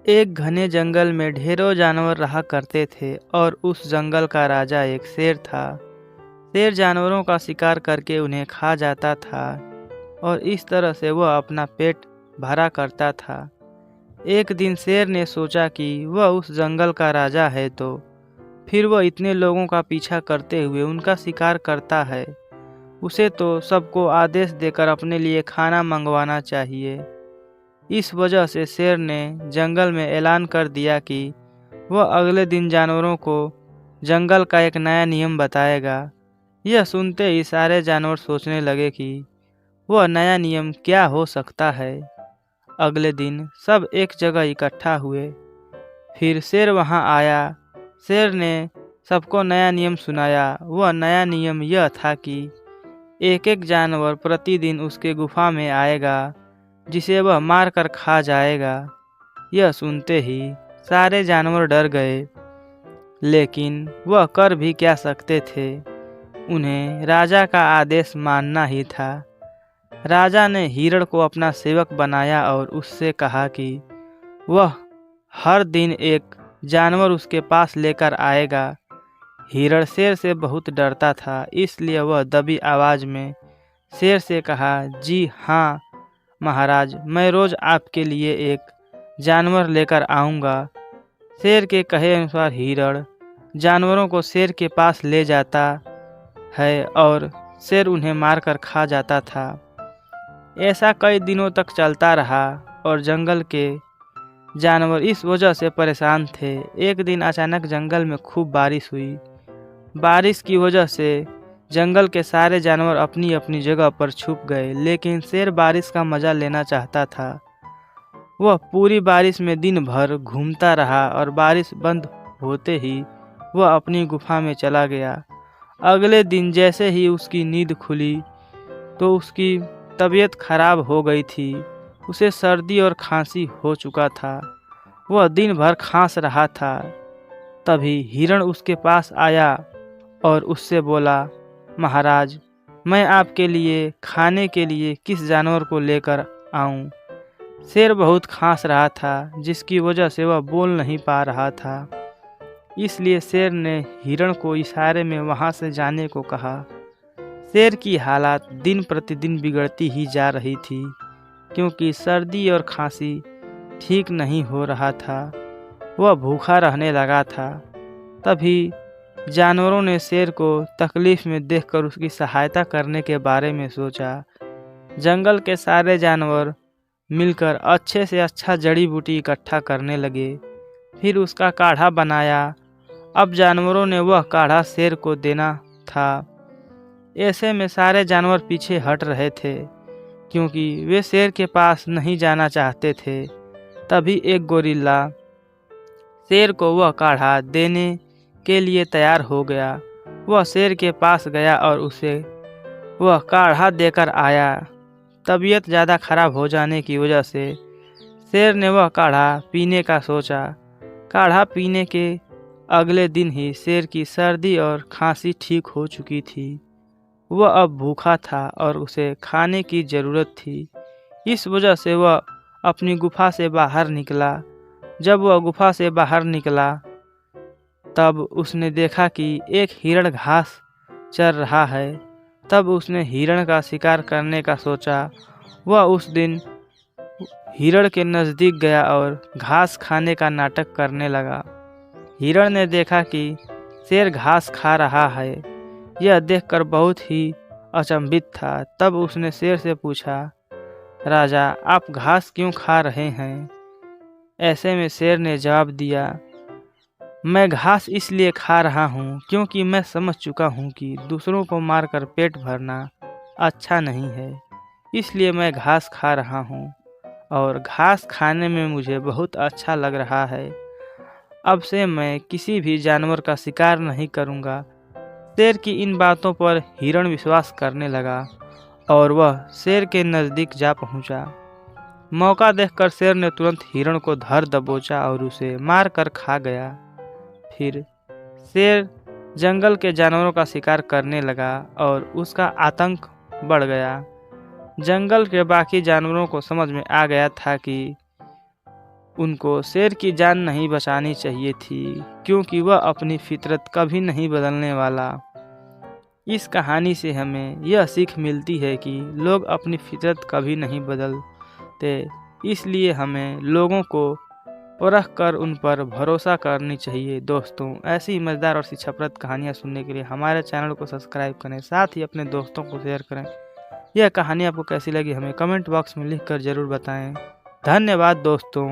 एक घने जंगल में ढेरों जानवर रहा करते थे और उस जंगल का राजा एक शेर था। शेर जानवरों का शिकार करके उन्हें खा जाता था और इस तरह से वह अपना पेट भरा करता था। एक दिन शेर ने सोचा कि वह उस जंगल का राजा है तो फिर वह इतने लोगों का पीछा करते हुए उनका शिकार करता है। उसे तो सबको आदेश देकर अपने लिए खाना मंगवाना चाहिए। इस वजह से शेर ने जंगल में ऐलान कर दिया कि वह अगले दिन जानवरों को जंगल का एक नया नियम बताएगा। यह सुनते ही सारे जानवर सोचने लगे कि वह नया नियम क्या हो सकता है। अगले दिन सब एक जगह इकट्ठा हुए। फिर शेर वहां आया। शेर ने सबको नया नियम सुनाया। वह नया नियम यह था कि एक एक जानवर प्रतिदिन उसके गुफा में आएगा जिसे वह मार कर खा जाएगा। यह सुनते ही सारे जानवर डर गए, लेकिन वह कर भी क्या सकते थे। उन्हें राजा का आदेश मानना ही था। राजा ने हिरण को अपना सेवक बनाया और उससे कहा कि वह हर दिन एक जानवर उसके पास लेकर आएगा। हिरण शेर से बहुत डरता था, इसलिए वह दबी आवाज में शेर से कहा, जी हाँ महाराज, मैं रोज आपके लिए एक जानवर लेकर आऊँगा। शेर के कहे अनुसार हिरण जानवरों को शेर के पास ले जाता है और शेर उन्हें मारकर खा जाता था। ऐसा कई दिनों तक चलता रहा और जंगल के जानवर इस वजह से परेशान थे। एक दिन अचानक जंगल में खूब बारिश हुई। बारिश की वजह से जंगल के सारे जानवर अपनी अपनी जगह पर छुप गए, लेकिन शेर बारिश का मजा लेना चाहता था। वह पूरी बारिश में दिन भर घूमता रहा और बारिश बंद होते ही वह अपनी गुफा में चला गया। अगले दिन जैसे ही उसकी नींद खुली तो उसकी तबीयत खराब हो गई थी। उसे सर्दी और खांसी हो चुका था। वह दिन भर खांस रहा था। तभी हिरण उसके पास आया और उससे बोला, महाराज, मैं आपके लिए खाने के लिए किस जानवर को लेकर आऊं? शेर बहुत खांस रहा था, जिसकी वजह से वह बोल नहीं पा रहा था। इसलिए शेर ने हिरण को इशारे में वहां से जाने को कहा। शेर की हालत दिन प्रतिदिन बिगड़ती ही जा रही थी, क्योंकि सर्दी और खांसी ठीक नहीं हो रहा था। वह भूखा रहने लगा था। तभी जानवरों ने शेर को तकलीफ में देखकर उसकी सहायता करने के बारे में सोचा। जंगल के सारे जानवर मिलकर अच्छे से अच्छा जड़ी बूटी इकट्ठा करने लगे। फिर उसका काढ़ा बनाया। अब जानवरों ने वह काढ़ा शेर को देना था। ऐसे में सारे जानवर पीछे हट रहे थे, क्योंकि वे शेर के पास नहीं जाना चाहते थे। तभी एक गोरिल्ला शेर को वह काढ़ा देने के लिए तैयार हो गया। वह शेर के पास गया और उसे वह काढ़ा देकर आया। तबीयत ज़्यादा खराब हो जाने की वजह से शेर ने वह काढ़ा पीने का सोचा। काढ़ा पीने के अगले दिन ही शेर की सर्दी और खांसी ठीक हो चुकी थी। वह अब भूखा था और उसे खाने की ज़रूरत थी। इस वजह से वह अपनी गुफा से बाहर निकला। जब वह गुफा से बाहर निकला तब उसने देखा कि एक हिरण घास चर रहा है। तब उसने हिरण का शिकार करने का सोचा। वह उस दिन हिरण के नज़दीक गया और घास खाने का नाटक करने लगा। हिरण ने देखा कि शेर घास खा रहा है। यह देखकर बहुत ही अचंभित था। तब उसने शेर से पूछा, राजा, आप घास क्यों खा रहे हैं? ऐसे में शेर ने जवाब दिया, मैं घास इसलिए खा रहा हूँ क्योंकि मैं समझ चुका हूँ कि दूसरों को मारकर पेट भरना अच्छा नहीं है। इसलिए मैं घास खा रहा हूँ और घास खाने में मुझे बहुत अच्छा लग रहा है। अब से मैं किसी भी जानवर का शिकार नहीं करूँगा। शेर की इन बातों पर हिरण विश्वास करने लगा और वह शेर के नज़दीक जा पहुँचा। मौका देखकर शेर ने तुरंत हिरण को धर दबोचा और उसे मार कर खा गया। फिर शेर जंगल के जानवरों का शिकार करने लगा और उसका आतंक बढ़ गया। जंगल के बाकी जानवरों को समझ में आ गया था कि उनको शेर की जान नहीं बचानी चाहिए थी, क्योंकि वह अपनी फितरत कभी नहीं बदलने वाला। इस कहानी से हमें यह सीख मिलती है कि लोग अपनी फितरत कभी नहीं बदलते, इसलिए हमें लोगों को परख कर उन पर भरोसा करनी चाहिए। दोस्तों, ऐसी मज़ेदार और शिक्षाप्रद कहानियाँ सुनने के लिए हमारे चैनल को सब्सक्राइब करें, साथ ही अपने दोस्तों को शेयर करें। यह कहानी आपको कैसी लगी हमें कमेंट बॉक्स में लिख कर ज़रूर बताएं। धन्यवाद दोस्तों।